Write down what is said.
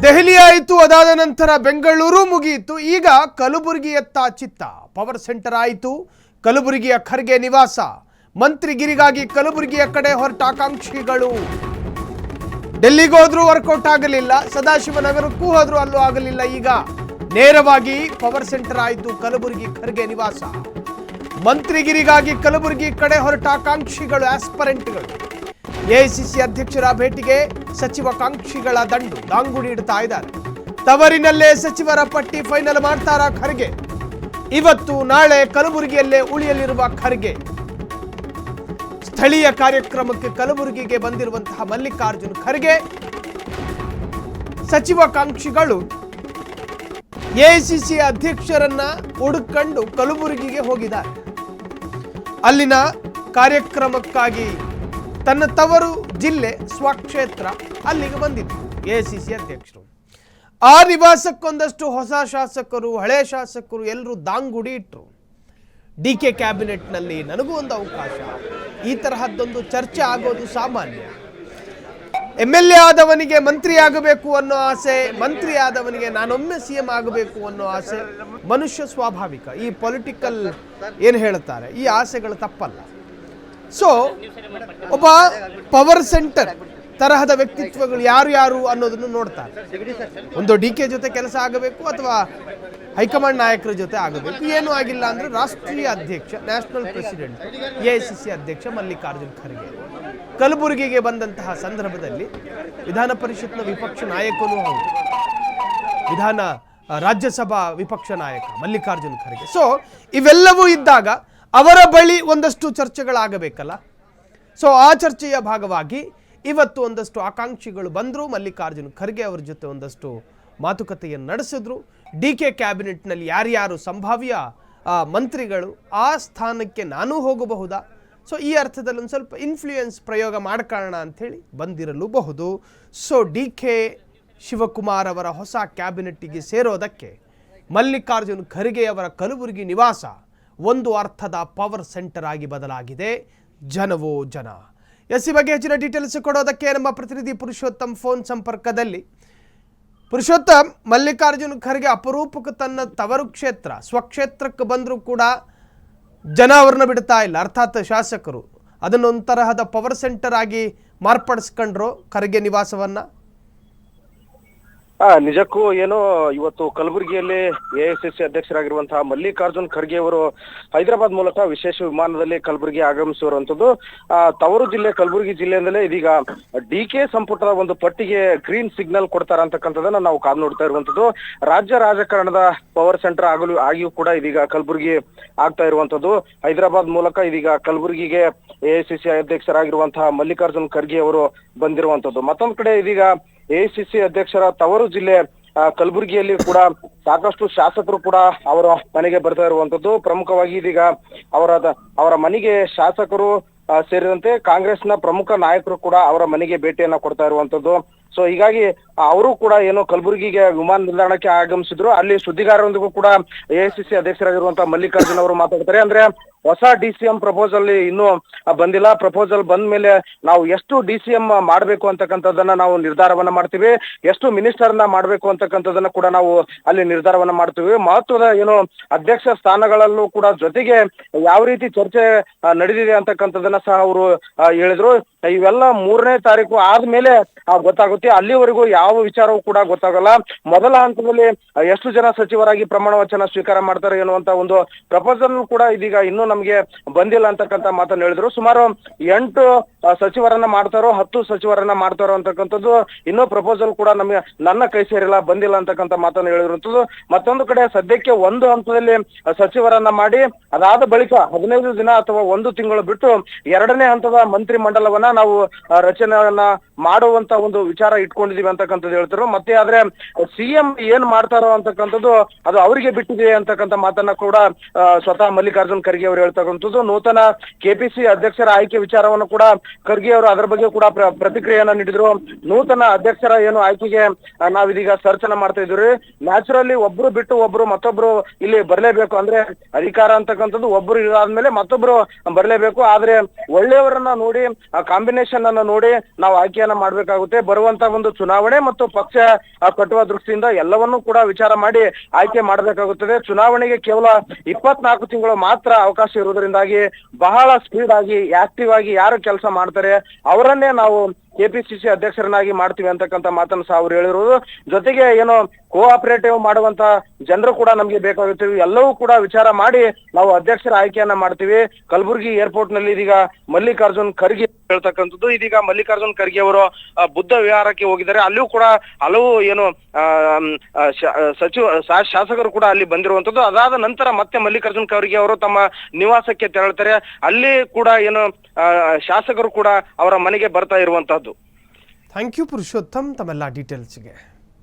ದೆಹಲಿ ಆಯಿತು, ಅದಾದ ನಂತರ ಬೆಂಗಳೂರು ಮುಗಿಯಿತು. ಈಗ ಕಲಬುರಗಿಯತ್ತ ಚಿತ್ತ. ಪವರ್ ಸೆಂಟರ್ ಆಯಿತು. ಕಲಬುರಗಿಯ ಖರ್ಗೆ ನಿವಾಸ. ಮಂತ್ರಿಗಿರಿಗಾಗಿ ಕಲಬುರಗಿಯ ಕಡೆ ಹೊರಟ ಆಕಾಂಕ್ಷಿಗಳು. ಡೆಲ್ಲಿಗೆ ಹೋದ್ರೂ ವರ್ಕೌಟ್ ಆಗಲಿಲ್ಲ, ಸದಾಶಿವನಗರಕ್ಕೂ ಹೋದ್ರೂ ಅಲ್ಲೂ ಆಗಲಿಲ್ಲ. ಈಗ ನೇರವಾಗಿ ಪವರ್ ಸೆಂಟರ್ ಆಯಿತು ಕಲಬುರಗಿ ಖರ್ಗೆ ನಿವಾಸ. ಮಂತ್ರಿಗಿರಿಗಾಗಿ ಕಲಬುರಗಿ ಕಡೆ ಹೊರಟ ಆಕಾಂಕ್ಷಿಗಳು, ಆಸ್ಪರೆಂಟ್ಗಳು. ಎಐಸಿಸಿ ಅಧ್ಯಕ್ಷರ ಭೇಟಿಗೆ ಸಚಿವಾಕಾಂಕ್ಷಿಗಳ ದಾಂಗುಡಿ ಇಡ್ತಾ ಇದ್ದಾರೆ. ತವರಿನಲ್ಲೇ ಸಚಿವರ ಪಟ್ಟಿ ಫೈನಲ್ ಮಾಡ್ತಾರ ಖರ್ಗೆ. ಇವತ್ತು ನಾಳೆ ಕಲಬುರಗಿಯಲ್ಲೇ ಉಳಿಯಲಿರುವ ಖರ್ಗೆ. ಸ್ಥಳೀಯ ಕಾರ್ಯಕ್ರಮಕ್ಕೆ ಕಲಬುರಗಿಗೆ ಬಂದಿರುವಂತಹ ಮಲ್ಲಿಕಾರ್ಜುನ್ ಖರ್ಗೆ ಸಚಿವಾಕಾಂಕ್ಷಿಗಳು ಎಐಸಿಸಿ ಅಧ್ಯಕ್ಷರನ್ನ ಹುಡುಕೊಂಡು ಕಲಬುರಗಿಗೆ ಹೋಗಿದ್ದಾರೆ. ಅಲ್ಲಿನ ಕಾರ್ಯಕ್ರಮಕ್ಕಾಗಿ ತನ್ನ ತವರು ಜಿಲ್ಲೆ ಸ್ವಕ್ಷೇತ್ರ ಅಲ್ಲಿಗೆ ಬಂದಿತ್ತು ಎಐಸಿಸಿ ಅಧ್ಯಕ್ಷರು. ಆ ನಿವಾಸಕ್ಕೊಂದಷ್ಟು ಹೊಸ ಶಾಸಕರು, ಹಳೆ ಶಾಸಕರು ಎಲ್ಲರೂ ದಾಂಗುಡಿ ಇಟ್ಟರು. ಡಿಕೆ ಕ್ಯಾಬಿನೆಟ್ನಲ್ಲಿ ನನಗೂ ಒಂದು ಅವಕಾಶ, ಈ ತರಹದ್ದೊಂದು ಚರ್ಚೆ ಆಗೋದು ಸಾಮಾನ್ಯ. MLA ಆದವನಿಗೆ ಮಂತ್ರಿ ಆಗಬೇಕು ಅನ್ನೋ ಆಸೆ, ಮಂತ್ರಿ ಆದವನಿಗೆ ನಾನೊಮ್ಮೆ CM ಆಗಬೇಕು ಅನ್ನೋ ಆಸೆ ಮನುಷ್ಯ ಸ್ವಾಭಾವಿಕ. ಈ ಪೊಲಿಟಿಕಲ್ ಏನು ಹೇಳ್ತಾರೆ, ಈ ಆಸೆಗಳು ತಪ್ಪಲ್ಲ. ಸೊ ಒಬ್ಬ ಪವರ್ ಸೆಂಟರ್ ತರಹದ ವ್ಯಕ್ತಿತ್ವಗಳು ಯಾರು ಅನ್ನೋದನ್ನು ನೋಡ್ತಾರೆ. ಒಂದು DK ಜೊತೆ ಕೆಲಸ ಆಗಬೇಕು ಅಥವಾ ಹೈಕಮಾಂಡ್ ನಾಯಕರ ಜೊತೆ ಆಗಬೇಕು. ಏನೂ ಆಗಿಲ್ಲ ಅಂದ್ರೆ ರಾಷ್ಟ್ರೀಯ ಅಧ್ಯಕ್ಷ, ನ್ಯಾಷನಲ್ ಪ್ರೆಸಿಡೆಂಟ್, ಎಐಸಿಸಿ ಅಧ್ಯಕ್ಷ ಮಲ್ಲಿಕಾರ್ಜುನ್ ಖರ್ಗೆ ಕಲಬುರಗಿಗೆ ಬಂದಂತಹ ಸಂದರ್ಭದಲ್ಲಿ ವಿಧಾನ ಪರಿಷತ್ನ ವಿಪಕ್ಷ ನಾಯಕನೂ ಹೌದು, ರಾಜ್ಯಸಭಾ ವಿಪಕ್ಷ ನಾಯಕ ಮಲ್ಲಿಕಾರ್ಜುನ್ ಖರ್ಗೆ. ಸೊ ಇವೆಲ್ಲವೂ ಇದ್ದಾಗ ಅವರ ಬಳಿ ಒಂದಷ್ಟು ಚರ್ಚೆಗಳಾಗಬೇಕಲ್ಲ. ಸೊ ಆ ಚರ್ಚೆಯ ಭಾಗವಾಗಿ ಇವತ್ತು ಒಂದಷ್ಟು ಆಕಾಂಕ್ಷಿಗಳು ಬಂದರು. ಮಲ್ಲಿಕಾರ್ಜುನ್ ಖರ್ಗೆ ಅವರ ಜೊತೆ ಒಂದಷ್ಟು ಮಾತುಕತೆಯನ್ನು ನಡೆಸಿದ್ರು. DK ಕ್ಯಾಬಿನೆಟ್ನಲ್ಲಿ ಯಾರ್ಯಾರು ಸಂಭಾವ್ಯ ಮಂತ್ರಿಗಳು, ಆ ಸ್ಥಾನಕ್ಕೆ ನಾನೂ ಹೋಗಬಹುದಾ, ಸೊ ಈ ಅರ್ಥದಲ್ಲಿ ಒಂದು ಸ್ವಲ್ಪ ಇನ್ಫ್ಲೂಯೆನ್ಸ್ ಪ್ರಯೋಗ ಮಾಡ್ಕೊಳ್ಳೋಣ ಅಂಥೇಳಿ ಬಂದಿರಲೂಬಹುದು. ಸೊ DK ಶಿವಕುಮಾರ್ ಅವರ ಹೊಸ ಕ್ಯಾಬಿನೆಟ್ಟಿಗೆ ಸೇರೋದಕ್ಕೆ ಮಲ್ಲಿಕಾರ್ಜುನ್ ಖರ್ಗೆ ಅವರ ಕಲಬುರಗಿ ನಿವಾಸ ಒಂದು ಅರ್ಥದ ಪವರ್ ಸೆಂಟರ್ ಆಗಿ ಬದಲಾಗಿದೆ. ಜನವೋ ಜನ. ಈ ಬಗ್ಗೆ ಹೆಚ್ಚಿನ ಡೀಟೇಲ್ಸ್ ಕೊಡೋದಕ್ಕೆ ನಮ್ಮ ಪ್ರತಿನಿಧಿ ಪುರುಷೋತ್ತಮ್ ಫೋನ್ ಸಂಪರ್ಕದಲ್ಲಿ. ಪುರುಷೋತ್ತಮ್, ಮಲ್ಲಿಕಾರ್ಜುನ್ ಖರ್ಗೆ ಅಪರೂಪಕ್ಕೆ ತನ್ನ ತವರು ಕ್ಷೇತ್ರ, ಸ್ವಕ್ಷೇತ್ರಕ್ಕೆ ಬಂದರೂ ಕೂಡ ಜನ ಅವ್ರನ್ನ ಬಿಡ್ತಾ ಇಲ್ಲ, ಅರ್ಥಾತ್ ಶಾಸಕರು ಅದನ್ನೊಂದು ತರಹದ ಪವರ್ ಸೆಂಟರ್ ಆಗಿ ಮಾರ್ಪಡಿಸ್ಕೊಂಡ್ರು ಖರ್ಗೆ ನಿವಾಸವನ್ನ. ನಿಜಕ್ಕೂ ಏನು ಇವತ್ತು ಕಲಬುರಗಿಯಲ್ಲಿ ಎಐಸಿಸಿ ಅಧ್ಯಕ್ಷರಾಗಿರುವಂತಹ ಮಲ್ಲಿಕಾರ್ಜುನ್ ಖರ್ಗೆ ಅವರು ಹೈದರಾಬಾದ್ ಮೂಲಕ ವಿಶೇಷ ವಿಮಾನದಲ್ಲಿ ಕಲಬುರಗಿ ಆಗಮಿಸಿರುವಂತದ್ದು. ತವರು ಜಿಲ್ಲೆ ಕಲಬುರಗಿ ಜಿಲ್ಲೆಯಿಂದಲೇ ಇದೀಗ DK ಸಂಪುಟದ ಒಂದು ಪಟ್ಟಿಗೆ ಗ್ರೀನ್ ಸಿಗ್ನಲ್ ಕೊಡ್ತಾರ ಅಂತಕ್ಕಂಥದ್ದನ್ನ ನಾವು ಕಾದು ನೋಡ್ತಾ ಇರುವಂತದ್ದು. ರಾಜ್ಯ ರಾಜಕಾರಣದ ಪವರ್ ಸೆಂಟರ್ ಆಗಿಯೂ ಕೂಡ ಇದೀಗ ಕಲಬುರಗಿ ಆಗ್ತಾ ಇರುವಂತದ್ದು. ಹೈದರಾಬಾದ್ ಮೂಲಕ ಇದೀಗ ಕಲಬುರಗಿಗೆ ಎಐಸಿಸಿ ಅಧ್ಯಕ್ಷರಾಗಿರುವಂತಹ ಮಲ್ಲಿಕಾರ್ಜುನ್ ಖರ್ಗೆ ಅವರು ಬಂದಿರುವಂತದ್ದು. ಮತ್ತೊಂದು ಕಡೆ ಇದೀಗ ಎಐಸಿಸಿ ಅಧ್ಯಕ್ಷರ ತವರು ಜಿಲ್ಲೆ ಕಲಬುರಗಿಯಲ್ಲಿ ಕೂಡ ಸಾಕಷ್ಟು ಶಾಸಕರು ಕೂಡ ಅವರ ಮನೆಗೆ ಬರ್ತಾ ಇರುವಂತದ್ದು. ಪ್ರಮುಖವಾಗಿ ಇದೀಗ ಅವರ ಮನೆಗೆ ಶಾಸಕರು ಸೇರಿದಂತೆ ಕಾಂಗ್ರೆಸ್ನ ಪ್ರಮುಖ ನಾಯಕರು ಕೂಡ ಅವರ ಮನೆಗೆ ಭೇಟಿಯನ್ನ ಕೊಡ್ತಾ ಇರುವಂತದ್ದು. ಸೊ ಹೀಗಾಗಿ ಅವರು ಕೂಡ ಏನು ಕಲಬುರಗಿಗೆ ವಿಮಾನ ನಿಲ್ದಾಣಕ್ಕೆ ಆಗಮಿಸಿದ್ರು. ಅಲ್ಲಿ ಸುದ್ದಿಗಾರರೊಂದಿಗೂ ಕೂಡ ಎಐಸಿಸಿ ಅಧ್ಯಕ್ಷರಾಗಿರುವಂತಹ ಮಲ್ಲಿಕಾರ್ಜುನ್ ಅವರು ಮಾತಾಡ್ತಾರೆ. ಅಂದ್ರೆ ಹೊಸ DCM ಪ್ರಪೋಸಲ್ ಇನ್ನೂ ಬಂದಿಲ್ಲ. ಪ್ರಪೋಸಲ್ ಬಂದ ಮೇಲೆ ನಾವು ಎಷ್ಟು DCM ಮಾಡಬೇಕು ಅಂತಕ್ಕಂಥದ್ದನ್ನ ನಾವು ನಿರ್ಧಾರವನ್ನ ಮಾಡ್ತೀವಿ, ಎಷ್ಟು ಮಿನಿಸ್ಟರ್ನ ಮಾಡಬೇಕು ಅಂತಕ್ಕಂಥದ್ದನ್ನ ಕೂಡ ನಾವು ಅಲ್ಲಿ ನಿರ್ಧಾರವನ್ನ ಮಾಡ್ತೀವಿ. ಮಹತ್ವದ ಏನು ಅಧ್ಯಕ್ಷ ಸ್ಥಾನಗಳಲ್ಲೂ ಕೂಡ ಜೊತೆಗೆ ಯಾವ ರೀತಿ ಚರ್ಚೆ ನಡೆದಿದೆ ಅಂತಕ್ಕಂಥದ್ದನ್ನ ಸಹ ಅವರು ಹೇಳಿದ್ರು. ಇವೆಲ್ಲ 3ನೇ ತಾರೀಕು ಆದ್ಮೇಲೆ ಗೊತ್ತಾಗುತ್ತೆ. ಅಲ್ಲಿವರೆಗೂ ಯಾವ ವಿಚಾರವೂ ಕೂಡ ಗೊತ್ತಾಗಲ್ಲ. ಮೊದಲ ಹಂತದಲ್ಲಿ ಎಷ್ಟು ಜನ ಸಚಿವರಾಗಿ ಪ್ರಮಾಣ ವಚನ ಸ್ವೀಕಾರ ಮಾಡ್ತಾರೆ ಎನ್ನುವಂತ ಒಂದು ಪ್ರಪೋಸಲ್ ಕೂಡ ಇದೀಗ ಇನ್ನೂ ನಮ್ಗೆ ಬಂದಿಲ್ಲ ಅಂತಕ್ಕಂಥ ಮಾತನ್ನು ಹೇಳಿದ್ರು. ಸುಮಾರು 8 ಸಚಿವರನ್ನ ಮಾಡ್ತಾರೋ 10 ಸಚಿವರನ್ನ ಮಾಡ್ತಾರೋ ಅಂತಕ್ಕಂಥದ್ದು ಇನ್ನೂ ಪ್ರಪೋಸಲ್ ಕೂಡ ನನ್ನ ಕೈ ಸೇರಿಲ್ಲ, ಬಂದಿಲ್ಲ ಅಂತಕ್ಕಂಥ ಮಾತನ್ನು ಹೇಳಿರುವಂತದ್ದು. ಮತ್ತೊಂದು ಕಡೆ ಸದ್ಯಕ್ಕೆ ಒಂದು ಹಂತದಲ್ಲಿ ಸಚಿವರನ್ನ ಮಾಡಿ ಅದಾದ ಬಳಿಕ 15 ದಿನ ಅಥವಾ 1 ತಿಂಗಳು ಬಿಟ್ಟು 2ನೇ ಹಂತದ ಮಂತ್ರಿ ಮಂಡಲವನ್ನ ನಾವು ರಚನೆಯನ್ನ ಮಾಡುವಂತ ಒಂದು ವಿಚಾರ ಇಟ್ಕೊಂಡಿದೀವಿ ಅಂತಕ್ಕಂಥದ್ದು ಹೇಳ್ತಾರೆ. ಮತ್ತೆ ಆದ್ರೆ CM ಏನ್ ಮಾಡ್ತಾರೋ ಅಂತಕ್ಕಂಥದ್ದು ಅದು ಅವರಿಗೆ ಬಿಟ್ಟಿದೆ ಅಂತಕ್ಕಂಥ ಮಾತನ್ನ ಕೂಡ ಸ್ವತಃ ಮಲ್ಲಿಕಾರ್ಜುನ್ ಖರ್ಗೆ ಅವರು ಹೇಳ್ತಕ್ಕಂಥದ್ದು. ನೂತನ KPC ಅಧ್ಯಕ್ಷರ ಆಯ್ಕೆ ವಿಚಾರವನ್ನು ಕೂಡ ಖರ್ಗೆ ಅವರು ಅದರ ಬಗ್ಗೆ ಕೂಡ ಪ್ರತಿಕ್ರಿಯೆಯನ್ನ ನೀಡಿದ್ರು. ನೂತನ ಅಧ್ಯಕ್ಷರ ಏನು ಆಯ್ಕೆಗೆ ನಾವಿದೀಗ ಸರ್ಚ್ ಅನ್ನ ಮಾಡ್ತಾ ಇದ್ದೀವಿ. ನ್ಯಾಚುರಲಿ ಒಬ್ರು ಬಿಟ್ಟು ಒಬ್ರು ಮತ್ತೊಬ್ರು ಇಲ್ಲಿ ಬರ್ಲೇಬೇಕು, ಅಂದ್ರೆ ಅಧಿಕಾರ ಅಂತಕ್ಕಂಥದ್ದು ಒಬ್ರು ಇದಾದ್ಮೇಲೆ ಮತ್ತೊಬ್ರು ಬರ್ಲೇಬೇಕು. ಆದ್ರೆ ಒಳ್ಳೆಯವರನ್ನ ನೋಡಿ ಆ ಕಾಂಬಿನೇಷನ್ ಅನ್ನ ನೋಡಿ ನಾವು ಆಯ್ಕೆಯನ್ನ ಮಾಡ್ಬೇಕಾಗುತ್ತೆ. ಬರುವಂತ ಒಂದು ಚುನಾವಣೆ ಮತ್ತು ಪಕ್ಷ ಕಟ್ಟುವ ದೃಷ್ಟಿಯಿಂದ ಎಲ್ಲವನ್ನೂ ಕೂಡ ವಿಚಾರ ಮಾಡಿ ಆಯ್ಕೆ ಮಾಡಬೇಕಾಗುತ್ತದೆ. ಚುನಾವಣೆಗೆ ಕೇವಲ 24 ತಿಂಗಳು ಮಾತ್ರ ಅವಕಾಶ ಇರುವುದರಿಂದಾಗಿ ಬಹಳ ಸ್ಪೀಡ್ ಆಗಿ ಆಕ್ಟಿವ್ ಆಗಿ ಯಾರು ಕೆಲಸ ಮಾಡ್ತಾರೆ ಅವರನ್ನೇ ನಾವು ಕೆಪಿಸಿಸಿ ಅಧ್ಯಕ್ಷರನ್ನಾಗಿ ಮಾಡ್ತೀವಿ ಅಂತಕ್ಕಂಥ ಮಾತನ್ನು ಸಹ ಅವ್ರು ಹೇಳಿರೋದು. ಜೊತೆಗೆ ಏನೋ ಕೋಆಪರೇಟಿವ್ ಮಾಡುವಂತ ಜನರು ಕೂಡ ನಮ್ಗೆ ಬೇಕಾಗುತ್ತೆ. ಎಲ್ಲವೂ ಕೂಡ ವಿಚಾರ ಮಾಡಿ ನಾವು ಅಧ್ಯಕ್ಷರ ಆಯ್ಕೆಯನ್ನ ಮಾಡ್ತೀವಿ. ಕಲಬುರಗಿ ಏರ್ಪೋರ್ಟ್ ನಲ್ಲಿ ಇದೀಗ ಮಲ್ಲಿಕಾರ್ಜುನ್ ಖರ್ಗೆ ಹೇಳ್ತಕ್ಕಂಥದ್ದು. ಇದೀಗ ಮಲ್ಲಿಕಾರ್ಜುನ್ ಖರ್ಗೆ ಅವರು ಬುದ್ಧ ವಿಹಾರಕ್ಕೆ ಹೋಗಿದ್ದಾರೆ. ಅಲ್ಲಿಯೂ ಕೂಡ ಹಲವು ಏನು ಶಾಸಕರು ಕೂಡ ಅಲ್ಲಿ ಬಂದಿರುವಂತದ್ದು. ಅದಾದ ನಂತರ ಮತ್ತೆ ಮಲ್ಲಿಕಾರ್ಜುನ್ ಖರ್ಗೆ ಅವರು ತಮ್ಮ ನಿವಾಸಕ್ಕೆ ತೆರಳುತ್ತಾರೆ. ಅಲ್ಲಿ ಕೂಡ ಏನು ಶಾಸಕರು ಕೂಡ ಅವರ ಮನೆಗೆ ಬರ್ತಾ ಇರುವಂತಹದ್ದು. ಥ್ಯಾಂಕ್ ಯು ಪುರುಷೋತ್ತಮ್ ತಮ್ಮೆಲ್ಲ ಡೀಟೇಲ್ಸ್ಗೆ.